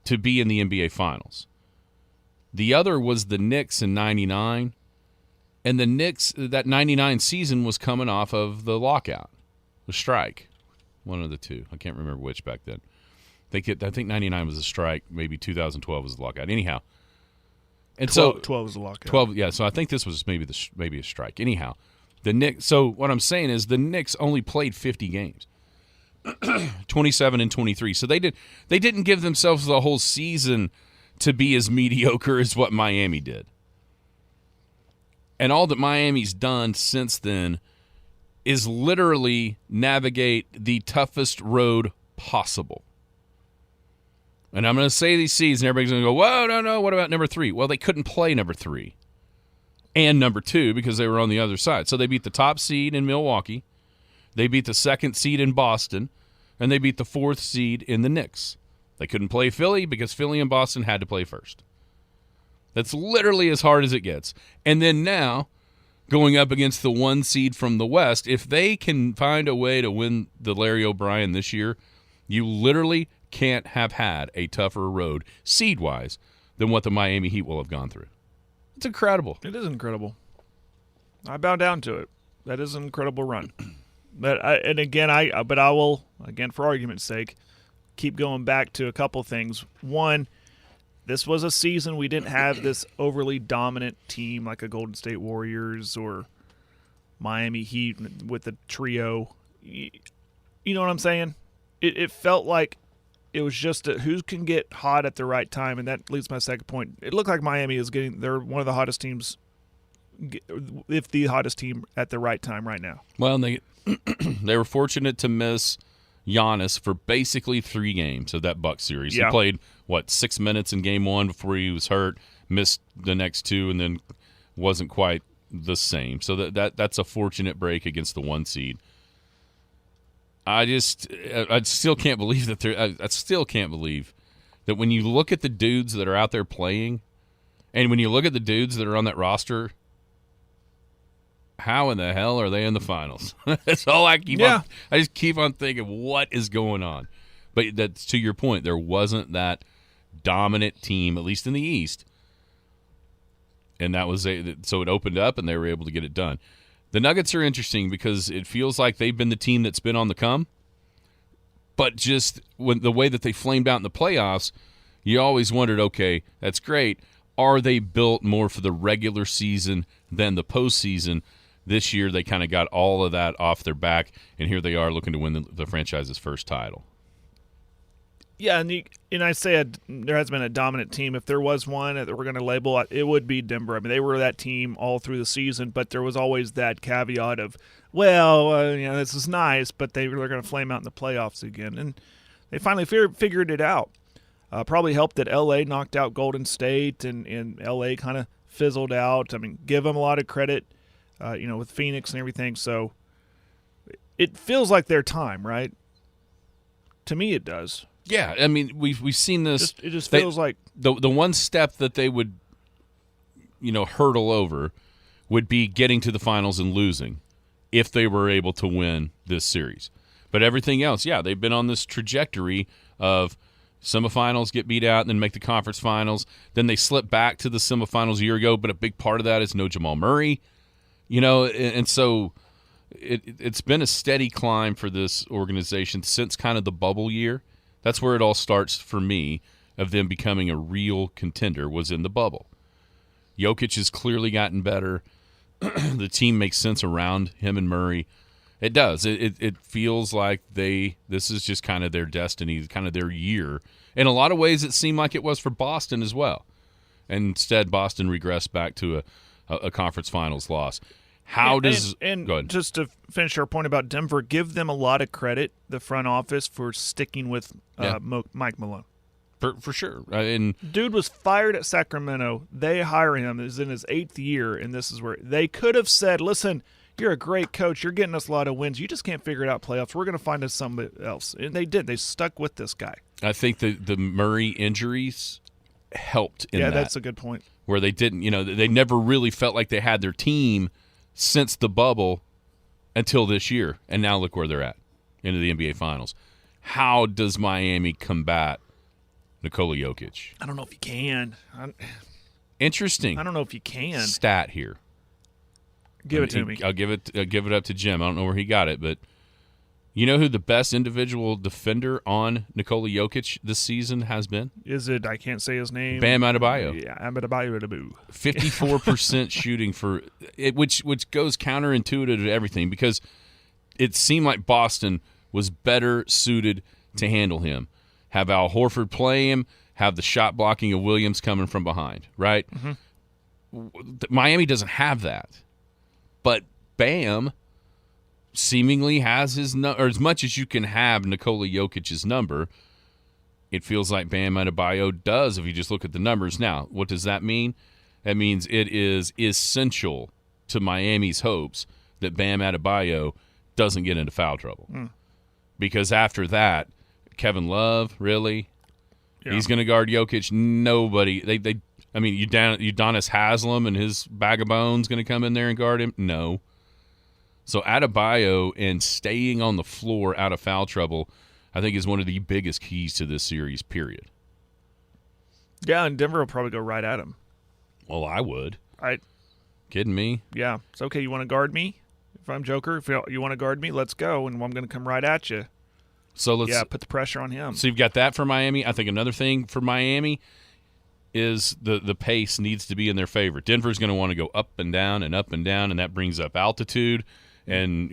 to be in the NBA Finals. The other was the Knicks in 99, and the Knicks, that 99 season was coming off of the lockout, the strike, one of the two. I can't remember which back then. I think 99 was a strike, maybe 2012 was the lockout. Anyhow, and 12 was the lockout. 12, yeah. So I think this was maybe a strike. Anyhow, the Knicks. So what I'm saying is the Knicks only played 50 games, 27 and 23. So they didn't give themselves the whole season to be as mediocre as what Miami did. And all that Miami's done since then is literally navigate the toughest road possible. And I'm going to say these seeds, and everybody's going to go, whoa, no, what about number 3? Well, they couldn't play number 3 and number 2 because they were on the other side. So they beat the top seed in Milwaukee, they beat the 2nd seed in Boston, and they beat the 4th seed in the Knicks. They couldn't play Philly because Philly and Boston had to play first. That's literally as hard as it gets. And then now, going up against the 1 seed from the West, if they can find a way to win the Larry O'Brien this year, you literally can't have had a tougher road, seed-wise, than what the Miami Heat will have gone through. It's incredible. It is incredible. I bow down to it. That is an incredible run. But I will, again, for argument's sake, keep going back to a couple things. One, this was a season we didn't have this overly dominant team like a Golden State Warriors or Miami Heat with the trio. You know what I'm saying? It felt like it was just who can get hot at the right time, and that leads to my second point. It looked like Miami is they're one of the hottest teams, if the hottest team at the right time right now. Well, they were fortunate to miss Giannis for basically 3 games of that Bucks series. Yeah. He played, 6 minutes in game 1 before he was hurt, missed the next 2, and then wasn't quite the same. So that's a fortunate break against the 1 seed. I still can't believe that I still can't believe that when you look at the dudes that are out there playing, and when you look at the dudes that are on that roster, how in the hell are they in the finals? That's all I keep on. I just keep on thinking, what is going on? But that's to your point. There wasn't that dominant team, at least in the East, and that was so it opened up, and they were able to get it done. The Nuggets are interesting because it feels like they've been the team that's been on the come, but just when the way that they flamed out in the playoffs, you always wondered, okay, that's great. Are they built more for the regular season than the postseason? This year, they kind of got all of that off their back, and here they are looking to win the franchise's first title. Yeah, and I said there has been a dominant team. If there was one that we're going to label, it would be Denver. I mean, they were that team all through the season, but there was always that caveat of, this is nice, but they're going to flame out in the playoffs again. And they finally figured it out. Probably helped that L.A. knocked out Golden State, and L.A. kind of fizzled out. I mean, give them a lot of credit, with Phoenix and everything. So it feels like their time, right? To me, it does. Yeah, I mean, we've seen this. It just feels like the one step that they would, hurdle over would be getting to the finals and losing if they were able to win this series. But everything else, they've been on this trajectory of semifinals, get beat out, and then make the conference finals. Then they slip back to the semifinals a year ago, but a big part of that is no Jamal Murray. And so it's been a steady climb for this organization since kind of the bubble year. That's where it all starts for me, of them becoming a real contender, was in the bubble. Jokic has clearly gotten better. The team makes sense around him and Murray. It does. It feels like this is just kind of their destiny, kind of their year. In a lot of ways, it seemed like it was for Boston as well. And instead, Boston regressed back to a conference finals loss. Go ahead. Just to finish our point about Denver, give them a lot of credit, the front office, for sticking with Mike Malone. For sure. And dude was fired at Sacramento. They hire him. He's in his 8th year, and this is where they could have said, listen, you're a great coach. You're getting us a lot of wins. You just can't figure it out playoffs. We're going to find us somebody else. And they did. They stuck with this guy. I think the Murray injuries helped in that. Yeah, that's a good point. Where they didn't, they never really felt like they had their team since the bubble until this year, and now look where they're at, into the NBA Finals. How does Miami combat Nikola Jokic? I don't know if you can. Interesting. I don't know if you can. Stat here. Give it to me. I'll give it up to Jim. I don't know where he got it, but you know who the best individual defender on Nikola Jokic this season has been? Is it? I can't say his name. Bam Adebayo. Yeah, Adebayo. 54% shooting for it, which goes counterintuitive to everything, because it seemed like Boston was better suited to handle him. Have Al Horford play him. Have the shot blocking of Williams coming from behind. Right. Mm-hmm. Miami doesn't have that. But Bam seemingly has his or as much as you can have Nikola Jokic's number, it feels like Bam Adebayo does if you just look at the numbers. Now, what does that mean? That means it is essential to Miami's hopes that Bam Adebayo doesn't get into foul trouble. Because after that, Kevin Love, really? Yeah. He's going to guard Jokic. Nobody. Udonis Haslem and his bag of bones going to come in there and guard him? No. So Adebayo and staying on the floor out of foul trouble, I think, is one of the biggest keys to this series, period. Yeah, and Denver will probably go right at him. Well, I would. Kidding me? Yeah. It's okay. You want to guard me? If I'm Joker, if you want to guard me, let's go, and I'm going to come right at you. So let's put the pressure on him. So you've got that for Miami. I think another thing for Miami is the pace needs to be in their favor. Denver's going to want to go up and down, and that brings up altitude. And,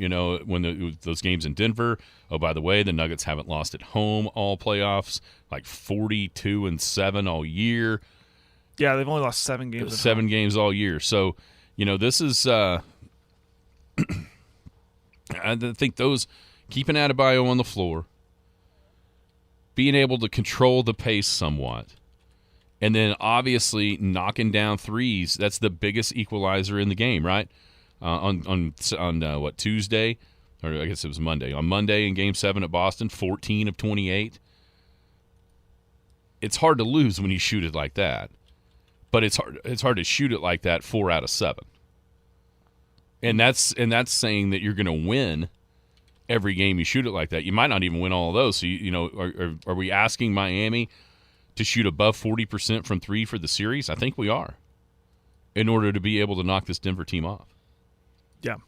when those games in Denver, oh, by the way, the Nuggets haven't lost at home all playoffs, like 42-7 all year. Yeah, they've only lost 7 games. 7 games all year. So, this is I think those keeping Adebayo on the floor, being able to control the pace somewhat, and then obviously knocking down threes. That's the biggest equalizer in the game, right? On Tuesday, or I guess it was Monday. On Monday in Game 7 at Boston, 14 of 28. It's hard to lose when you shoot it like that, but it's hard to shoot it like that 4 out of 7. And that's saying that you're going to win every game you shoot it like that. You might not even win all of those. So are we asking Miami to shoot above 40% from 3 for the series? I think we are, in order to be able to knock this Denver team off. Yeah.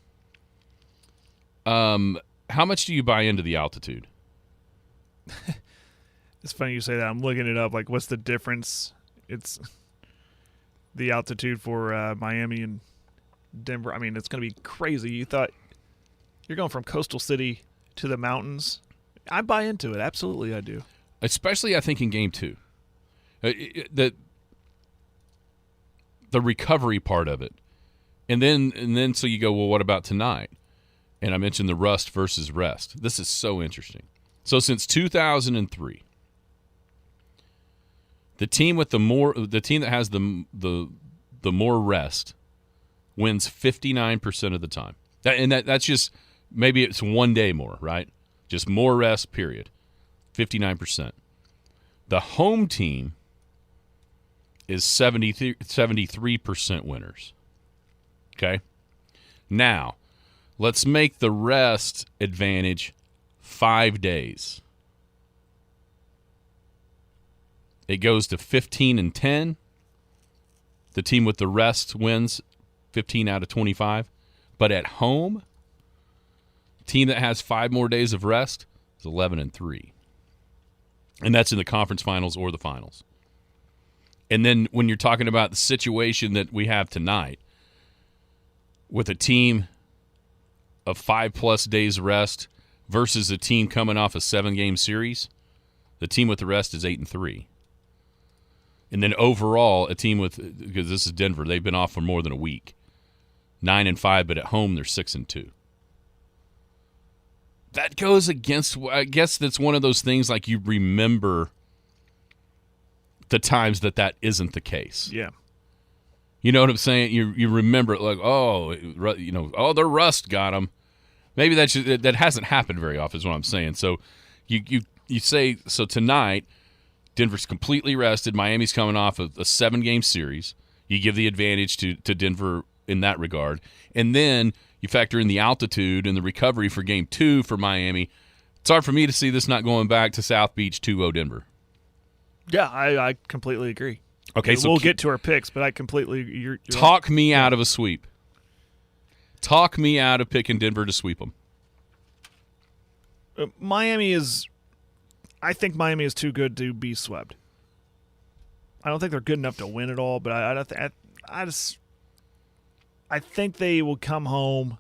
How much do you buy into the altitude? It's funny you say that. I'm looking it up. Like, what's the difference? It's the altitude for Miami and Denver. I mean, it's going to be crazy. You thought you're going from coastal city to the mountains. I buy into it. Absolutely, I do. Especially, I think, in Game 2. The recovery part of it. And then so you go, well, what about tonight? And I mentioned the rust versus rest. This is so interesting. So since 2003, the team that has the more rest wins 59% of the time. That's just, maybe it's one day more, right? Just more rest, period. 59%. The home team is 73% winners. Okay? Now, let's make the rest advantage 5 days. It goes to 15-10. The team with the rest wins 15 out of 25. But at home, team that has 5 more days of rest is 11-3. And that's in the conference finals or the finals. And then when you're talking about the situation that we have tonight, with a team of 5+ days rest versus a team coming off a 7-game series, the team with the rest is 8-3. And then overall, a team because this is Denver, they've been off for more than a week, 9-5, but at home they're 6-2. That goes against, I guess that's one of those things, like, you remember the times that isn't the case. Yeah. You know what I'm saying? You remember it like, their rust got them. Maybe that hasn't happened very often is what I'm saying. So you say, so tonight, Denver's completely rested. Miami's coming off a 7-game series. You give the advantage to Denver in that regard. And then you factor in the altitude and the recovery for Game 2 for Miami. It's hard for me to see this not going back to South Beach 2-0 Denver. Yeah, I completely agree. Okay, so we'll get to our picks, but I completely you're talk right. Me out of a sweep. Talk me out of picking Denver to sweep them. I think Miami is too good to be swept. I don't think they're good enough to win it all, but I think they will come home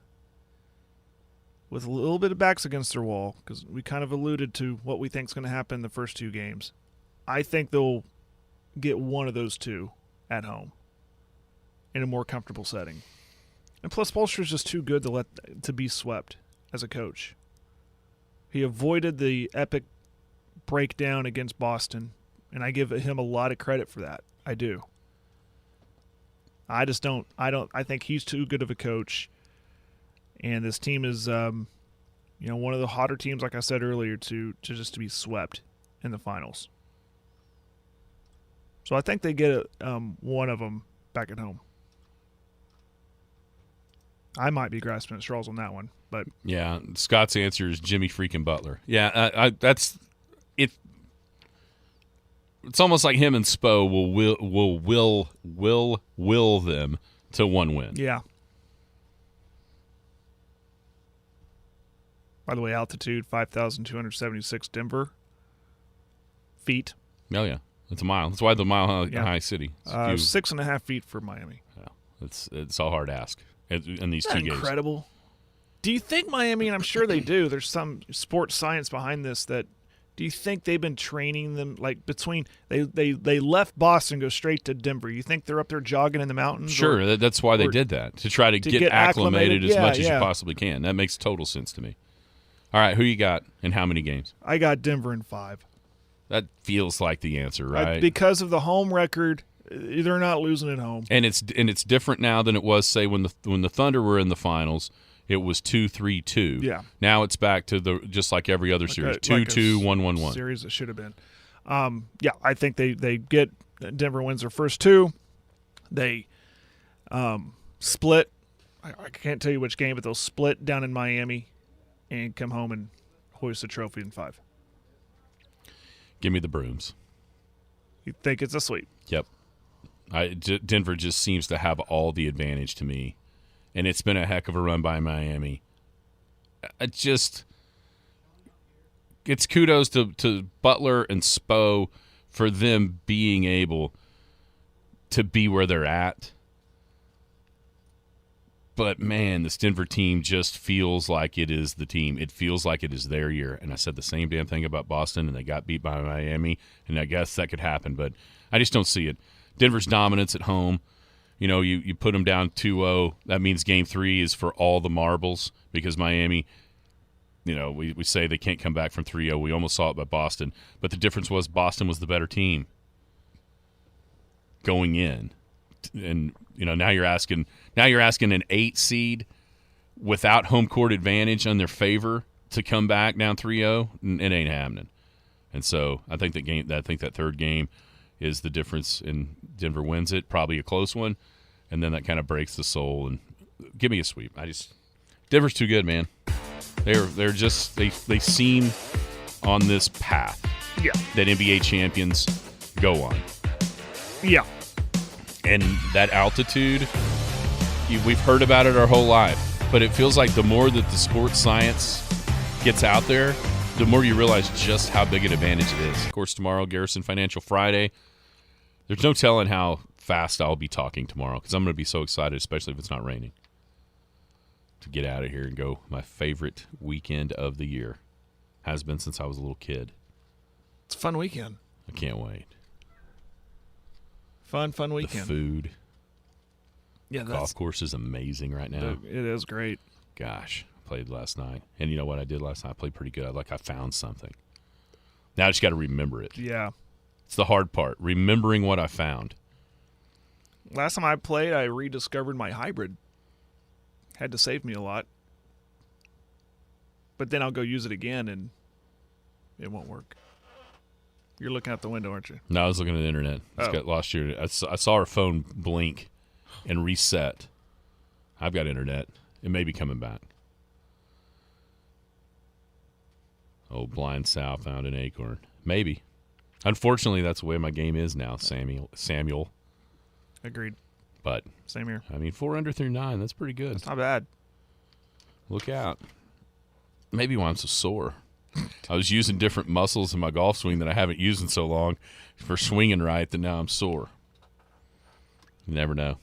with a little bit of backs against their wall, because we kind of alluded to what we think is going to happen in the first 2 games. I think they'll get one of those 2 at home. in a more comfortable setting. And plus, Spoelstra's just too good to be swept as a coach. He avoided the epic breakdown against Boston, and I give him a lot of credit for that. I do. I think he's too good of a coach, and this team is, one of the hotter teams, like I said earlier, to be swept in the finals. So I think they get one of them back at home. I might be grasping at straws on that one, but yeah, Scott's answer is Jimmy freaking Butler. Yeah, that's it. It's almost like him and Spo will them to one win. Yeah. By the way, altitude 5,276 Denver feet. Oh yeah, it's a mile. That's why the mile high city. 6.5 feet for Miami. Yeah, it's all hard to ask in these two games. Incredible. Do you think Miami? And I'm sure they do. There's some sports science behind this. Do you think they've been training them like between they left Boston, go straight to Denver? You think they're up there jogging in the mountains? Sure, that's why they did that, to try to get acclimated as much as you possibly can. That makes total sense to me. All right, who you got and how many games? I got Denver in 5. That feels like the answer, right? Because of the home record, they're not losing at home. And it's different now than it was, say, when the Thunder were in the finals. It was 2-3-2. Yeah. Now it's back to just like every other series, 2-2, 1-1-1. Series it should have been. I think they get Denver wins their first 2. They split. I can't tell you which game, but they'll split down in Miami and come home and hoist the trophy in 5. Give me the Brooms. You think it's a sweep? Yep. Denver just seems to have all the advantage to me. And it's been a heck of a run by Miami. It's kudos to Butler and Spo for them being able to be where they're at. But, man, this Denver team just feels like it is the team. It feels like it is their year. And I said the same damn thing about Boston, and they got beat by Miami. And I guess that could happen, but I just don't see it. Denver's dominance at home. You put them down 2-0. That means Game 3 is for all the marbles because Miami, we say they can't come back from 3-0. We almost saw it by Boston. But the difference was Boston was the better team going in. And, now you're asking an 8 seed without home court advantage on their favor to come back down 3-0. It ain't happening. And so I think that third game is the difference, and Denver wins it, probably a close one, and then that kind of breaks the soul. And give me a sweep. Denver's too good, man. They're just they seem on this path that NBA champions go on. Yeah. And that altitude, we've heard about it our whole life, but it feels like the more that the sports science gets out there, the more you realize just how big an advantage it is. Of course, tomorrow, Garrison Financial Friday. There's no telling how fast I'll be talking tomorrow because I'm going to be so excited, especially if it's not raining, to get out of here and go my favorite weekend of the year. Has been since I was a little kid. It's a fun weekend. I can't wait. Fun weekend. The food. Yeah, the golf course is amazing right now. It is great. Gosh, I played last night. And you know what I did last night? I played pretty good. I found something. Now I just got to remember it. Yeah. It's the hard part, remembering what I found. Last time I played, I rediscovered my hybrid. Had to save me a lot. But then I'll go use it again, and it won't work. You're looking out the window, aren't you? No, I was looking at the internet. It's got lost here. I saw her phone blink and reset. I've got internet. It may be coming back. Oh, Blind Sal found an acorn. Maybe. Unfortunately, that's the way my game is now, Samuel. Agreed. But same here. 4 under through 9. That's pretty good. That's not bad. Look out. Maybe why I'm so sore. I was using different muscles in my golf swing that I haven't used in so long for swinging right that now I'm sore. You never know.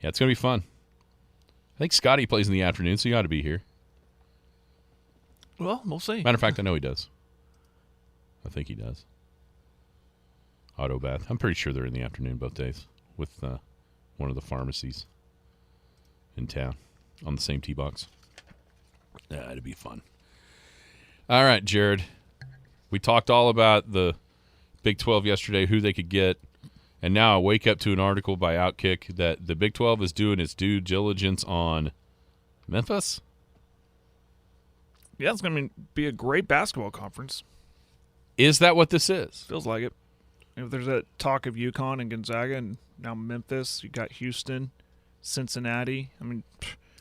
Yeah, it's going to be fun. I think Scotty plays in the afternoon, so you ought to be here. Well, we'll see. Matter of fact, I know he does. I think he does. Auto Bath. I'm pretty sure they're in the afternoon both days with one of the pharmacies in town on the same tee box. Yeah, it'd be fun. All right, Jared. We talked all about the Big 12 yesterday, who they could get, and now I wake up to an article by Outkick that the Big 12 is doing its due diligence on Memphis. Yeah, it's going to be a great basketball conference. Is that what this is? Feels like it. If there's a talk of UConn and Gonzaga, and now Memphis, you got Houston, Cincinnati. I mean,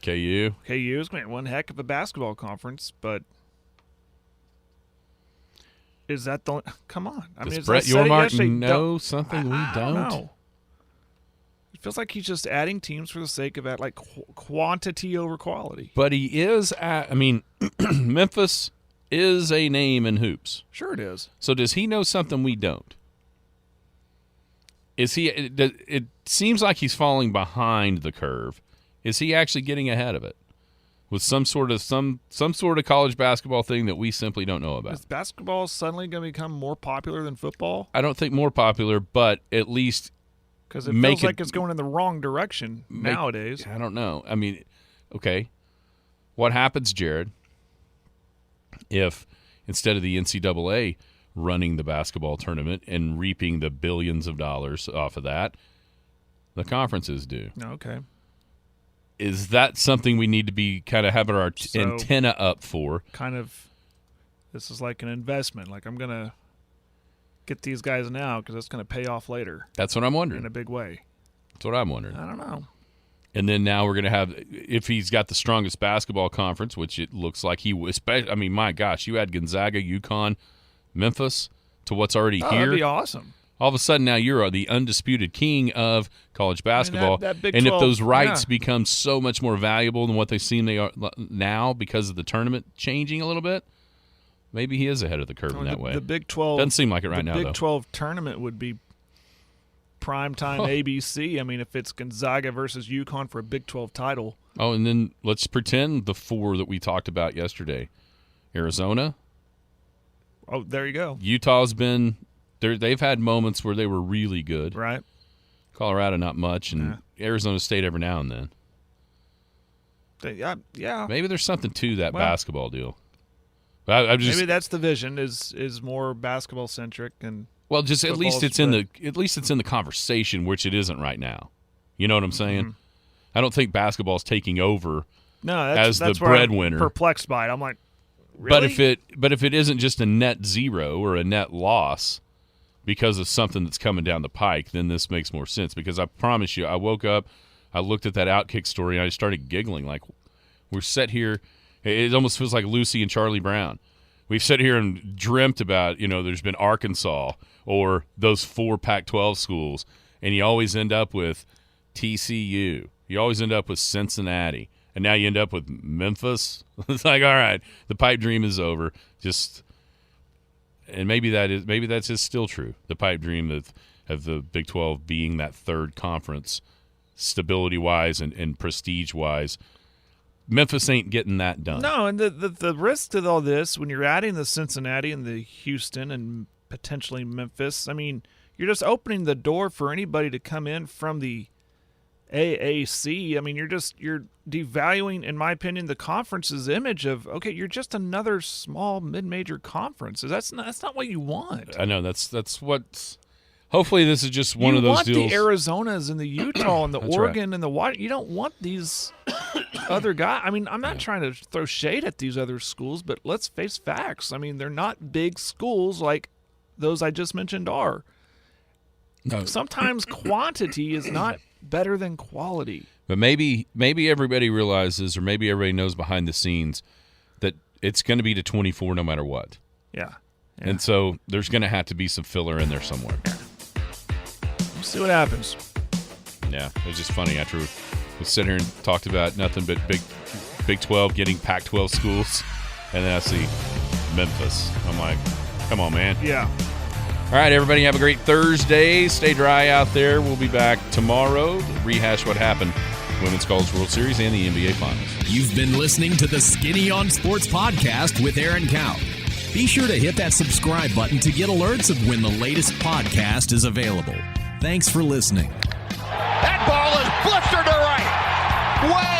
KU. KU is going to be one heck of a basketball conference, but is that the – come on. I mean, Does Brett Yormark know something we don't? Know. It feels like he's just adding teams for the sake of like quantity over quality. But he is Memphis is a name in hoops. Sure it is. So does he know something we don't? Is he? It seems like he's falling behind the curve. Is he actually getting ahead of it with some sort of college basketball thing that we simply don't know about? Is basketball suddenly going to become more popular than football? I don't think more popular, but at least because it feels like it's going in the wrong direction nowadays. I don't know. I mean, okay, what happens, Jared, if instead of the NCAA running the basketball tournament and reaping the billions of dollars off of that, the conferences do? Okay. Is that something we need to be kind of having our antenna up for? Kind of, this is like an investment. Like, I'm going to get these guys now because it's going to pay off later. That's what I'm wondering. In a big way. That's what I'm wondering. I don't know. And then now we're going to have, if he's got the strongest basketball conference, which it looks like he was, I mean, my gosh, you add Gonzaga, UConn, Memphis to what's already here. That'd be awesome. All of a sudden now you're the undisputed king of college basketball. That Big and 12, if those rights become so much more valuable than what they seem they are now because of the tournament changing a little bit, maybe he is ahead of the curve in that way. The Big 12 doesn't seem like it right now, though. The Big 12 tournament would be primetime ABC. I mean, if it's Gonzaga versus UConn for a Big 12 title. Oh, and then let's pretend the four that we talked about yesterday. Arizona. Oh, there you go. Utah's been they've had moments where they were really good. Right. Colorado not much, and Arizona State every now and then. Yeah. Maybe there's something to that basketball deal. But I'm just, maybe that's the vision is more basketball centric and just at least it's in the conversation, which it isn't right now. You know what I'm saying? Mm-hmm. I don't think basketball's taking over as the breadwinner. I'm perplexed by it. I'm like, really? But if it isn't just a net zero or a net loss because of something that's coming down the pike, then this makes more sense. Because I promise you, I woke up, I looked at that Outkick story, and I started giggling. Like, we're set here. It almost feels like Lucy and Charlie Brown. We've sat here and dreamt about, there's been Arkansas or those 4 Pac-12 schools, and you always end up with TCU. You always end up with Cincinnati. And now you end up with Memphis. It's like, all right, the pipe dream is over. And maybe that's just still true. The pipe dream of the Big 12 being that third conference, stability-wise and prestige-wise. Memphis ain't getting that done. No, and the risk to all this, when you're adding the Cincinnati and the Houston and potentially Memphis, I mean, you're just opening the door for anybody to come in from the AAC. I mean, you're devaluing, in my opinion, the conference's image of, okay, you're just another small mid-major conference. That's not what you want. I know that's what. Hopefully, this is just one of those deals. You want the Arizonas and the Utah and the Oregon right. and the Washington. You don't want these other guys. I mean, I'm not trying to throw shade at these other schools, but let's face facts. I mean, they're not big schools like those I just mentioned are. No. Sometimes quantity is not better than quality. But maybe everybody realizes, or maybe everybody knows behind the scenes, that it's going to be to 24 no matter what. Yeah. And so there's going to have to be some filler in there somewhere. We'll see what happens. Yeah, it was just funny after we sit here and talked about nothing but Big 12 getting Pac-12 schools, and then I see Memphis. I'm like, come on, man. Yeah. All right, everybody, have a great Thursday. Stay dry out there. We'll be back tomorrow to rehash what happened Women's College World Series and the NBA Finals. You've been listening to the Skinny on Sports podcast with Aaron Cow. Be sure to hit that subscribe button to get alerts of when the latest podcast is available. Thanks for listening. That ball is Way